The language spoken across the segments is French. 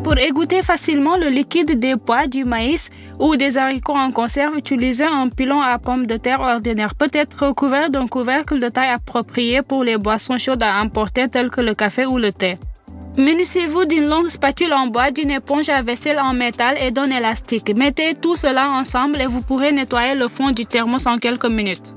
Pour égoutter facilement le liquide des pois, du maïs ou des haricots en conserve, utilisez un pilon à pommes de terre ordinaire, peut-être recouvert d'un couvercle de taille appropriée pour les boissons chaudes à emporter telles que le café ou le thé. Munissez-vous d'une longue spatule en bois, d'une éponge à vaisselle en métal et d'un élastique. Mettez tout cela ensemble et vous pourrez nettoyer le fond du thermos en quelques minutes.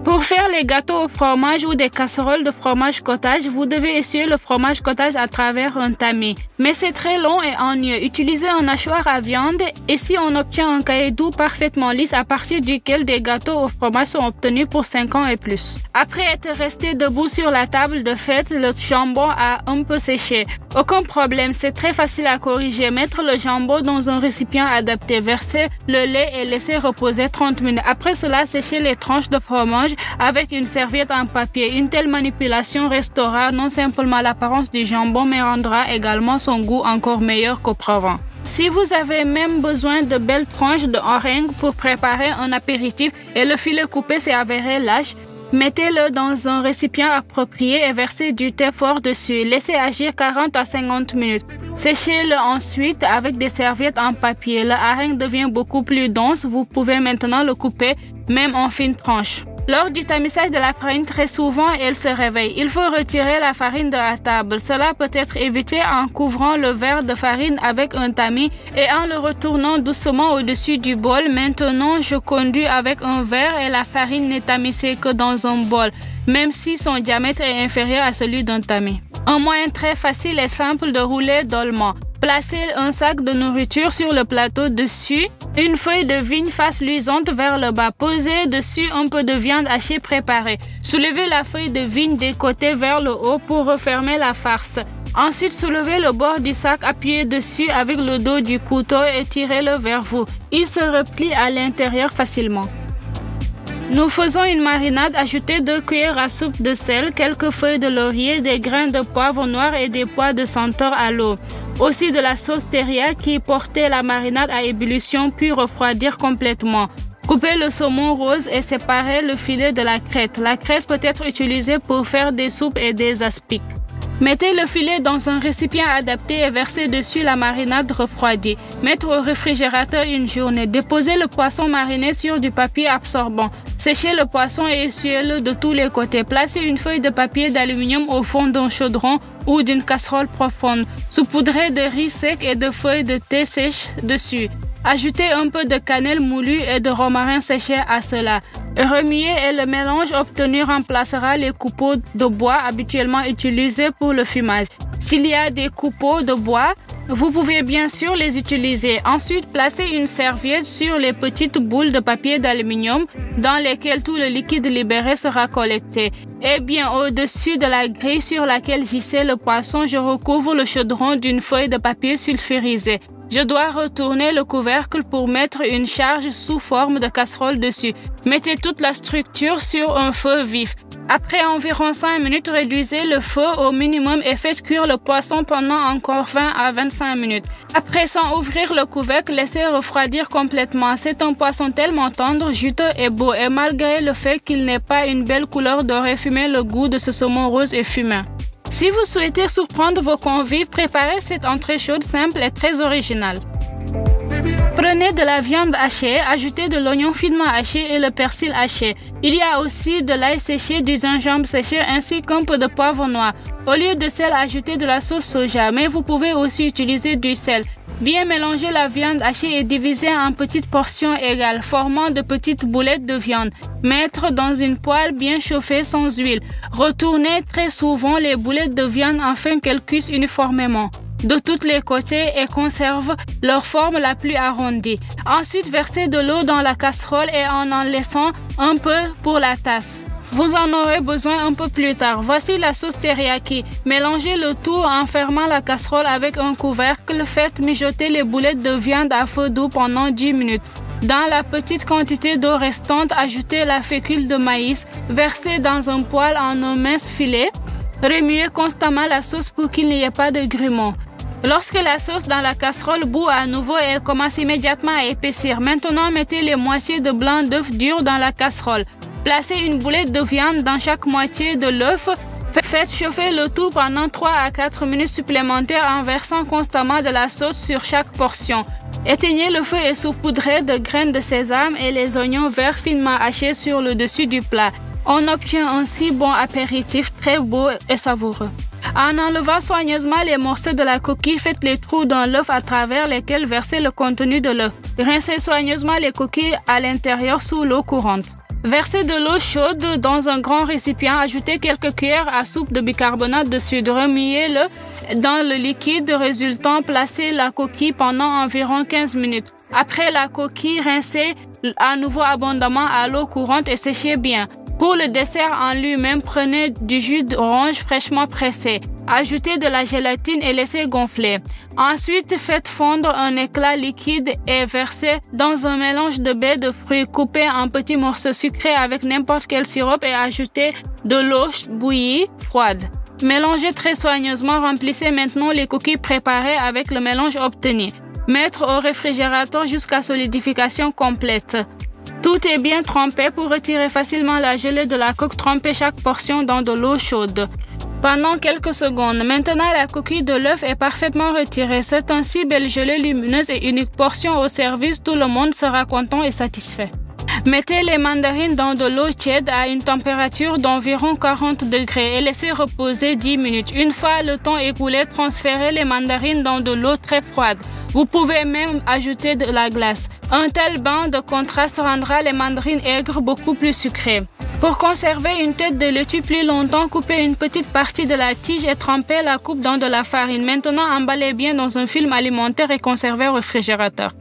Pour faire les gâteaux au fromage ou des casseroles de fromage cottage, vous devez essuyer le fromage cottage à travers un tamis. Mais c'est très long et ennuyeux. Utilisez un hachoir à viande et si on obtient un caillé doux parfaitement lisse à partir duquel des gâteaux au fromage sont obtenus pour 5 ans et plus. Après être resté debout sur la table de fête, le jambon a un peu séché. Aucun problème, c'est très facile à corriger. Mettre le jambon dans un récipient adapté, verser le lait et laisser reposer 30 minutes. Après cela, sécher les tranches de fromage avec une serviette en papier. Une telle manipulation restaurera non simplement l'apparence du jambon, mais rendra également son goût encore meilleur qu'auparavant. Si vous avez même besoin de belles tranches de meringue pour préparer un apéritif et le filet coupé s'est avéré lâche, mettez-le dans un récipient approprié et versez du thé fort dessus. Laissez agir 40 à 50 minutes. Séchez-le ensuite avec des serviettes en papier. Le meringue devient beaucoup plus dense. Vous pouvez maintenant le couper même en fines tranches. Lors du tamissage de la farine, très souvent, elle se réveille. Il faut retirer la farine de la table. Cela peut être évité en couvrant le verre de farine avec un tamis et en le retournant doucement au-dessus du bol. Maintenant, je conduis avec un verre et la farine n'est tamissée que dans un bol, même si son diamètre est inférieur à celui d'un tamis. Un moyen très facile et simple de rouler dolmant. Placez un sac de nourriture sur le plateau dessus, une feuille de vigne face luisante vers le bas. Posez dessus un peu de viande hachée préparée. Soulevez la feuille de vigne des côtés vers le haut pour refermer la farce. Ensuite, soulevez le bord du sac, appuyez dessus avec le dos du couteau et tirez-le vers vous. Il se replie à l'intérieur facilement. Nous faisons une marinade. Ajoutez 2 cuillères à soupe de sel, quelques feuilles de laurier, des grains de poivre noir et des pois de senteur à l'eau. Aussi de la sauce teriyaki, portez la marinade à ébullition puis refroidir complètement. Coupez le saumon rose et séparez le filet de la crête. La crête peut être utilisée pour faire des soupes et des aspics. Mettez le filet dans un récipient adapté et versez dessus la marinade refroidie. Mettre au réfrigérateur une journée. Déposez le poisson mariné sur du papier absorbant. Séchez le poisson et essuyez-le de tous les côtés. Placez une feuille de papier d'aluminium au fond d'un chaudron ou d'une casserole profonde. Saupoudrez de riz sec et de feuilles de thé sèches dessus. Ajoutez un peu de cannelle moulue et de romarin séché à cela. Remuez et le mélange obtenu remplacera les coupeaux de bois habituellement utilisés pour le fumage. S'il y a des coupeaux de bois, vous pouvez bien sûr les utiliser. Ensuite, placez une serviette sur les petites boules de papier d'aluminium dans lesquelles tout le liquide libéré sera collecté. Et bien au-dessus de la grille sur laquelle gissait le poisson, je recouvre le chaudron d'une feuille de papier sulfurisé. Je dois retourner le couvercle pour mettre une charge sous forme de casserole dessus. Mettez toute la structure sur un feu vif. Après environ 5 minutes, réduisez le feu au minimum et faites cuire le poisson pendant encore 20 à 25 minutes. Après, sans ouvrir le couvercle, laissez refroidir complètement. C'est un poisson tellement tendre, juteux et beau. Et malgré le fait qu'il n'ait pas une belle couleur dorée fumée, le goût de ce saumon rose est fumant. Si vous souhaitez surprendre vos convives, préparez cette entrée chaude simple et très originale. Prenez de la viande hachée, ajoutez de l'oignon finement haché et le persil haché. Il y a aussi de l'ail séché, du gingembre séché ainsi qu'un peu de poivre noir. Au lieu de sel, ajoutez de la sauce soja, mais vous pouvez aussi utiliser du sel. Bien mélanger la viande hachée et diviser en petites portions égales, formant de petites boulettes de viande. Mettre dans une poêle bien chauffée sans huile. Retournez très souvent les boulettes de viande afin qu'elles cuisent uniformément de tous les côtés et conservent leur forme la plus arrondie. Ensuite, versez de l'eau dans la casserole et en laissant un peu pour la tasse. Vous en aurez besoin un peu plus tard. Voici la sauce teriyaki. Mélangez le tout en fermant la casserole avec un couvercle. Faites mijoter les boulettes de viande à feu doux pendant 10 minutes. Dans la petite quantité d'eau restante, ajoutez la fécule de maïs. Versez dans un poêle en un mince filet. Remuez constamment la sauce pour qu'il n'y ait pas de grumeaux. Lorsque la sauce dans la casserole bout à nouveau, elle commence immédiatement à épaissir. Maintenant, mettez les moitiés de blanc d'œuf dur dans la casserole. Placez une boulette de viande dans chaque moitié de l'œuf Faites chauffer le tout pendant 3 à 4 minutes supplémentaires en versant constamment de la sauce sur chaque portion. Éteignez le feu et saupoudrez de graines de sésame et les oignons verts finement hachés sur le dessus du plat. On obtient ainsi bon apéritif très beau et savoureux. En enlevant soigneusement les morceaux de la coquille, faites les trous dans l'œuf à travers lesquels versez le contenu de l'œuf. Rincez soigneusement les coquilles à l'intérieur sous l'eau courante. Versez de l'eau chaude dans un grand récipient, ajoutez quelques cuillères à soupe de bicarbonate de soude, remuez-le dans le liquide résultant, placez la coquille pendant environ 15 minutes. Après la coquille, rincez à nouveau abondamment à l'eau courante et séchez bien. Pour le dessert en lui-même, prenez du jus d'orange fraîchement pressé. Ajoutez de la gélatine et laissez gonfler. Ensuite, faites fondre un éclat liquide et versez dans un mélange de baies de fruits coupés en petits morceaux sucrés avec n'importe quel sirop et ajoutez de l'eau bouillie froide. Mélangez très soigneusement, remplissez maintenant les coquilles préparées avec le mélange obtenu. Mettre au réfrigérateur jusqu'à solidification complète. Tout est bien trempé. Pour retirer facilement la gelée de la coque, trempez chaque portion dans de l'eau chaude pendant quelques secondes. Maintenant, la coquille de l'œuf est parfaitement retirée. C'est ainsi belle gelée lumineuse et unique portion au service. Tout le monde sera content et satisfait. Mettez les mandarines dans de l'eau tiède à une température d'environ 40 degrés et laissez reposer 10 minutes. Une fois le temps écoulé, transférez les mandarines dans de l'eau très froide. Vous pouvez même ajouter de la glace. Un tel bain de contraste rendra les mandarines aigres beaucoup plus sucrées. Pour conserver une tête de laitue plus longtemps, coupez une petite partie de la tige et trempez la coupe dans de la farine. Maintenant, emballez bien dans un film alimentaire et conservez au réfrigérateur.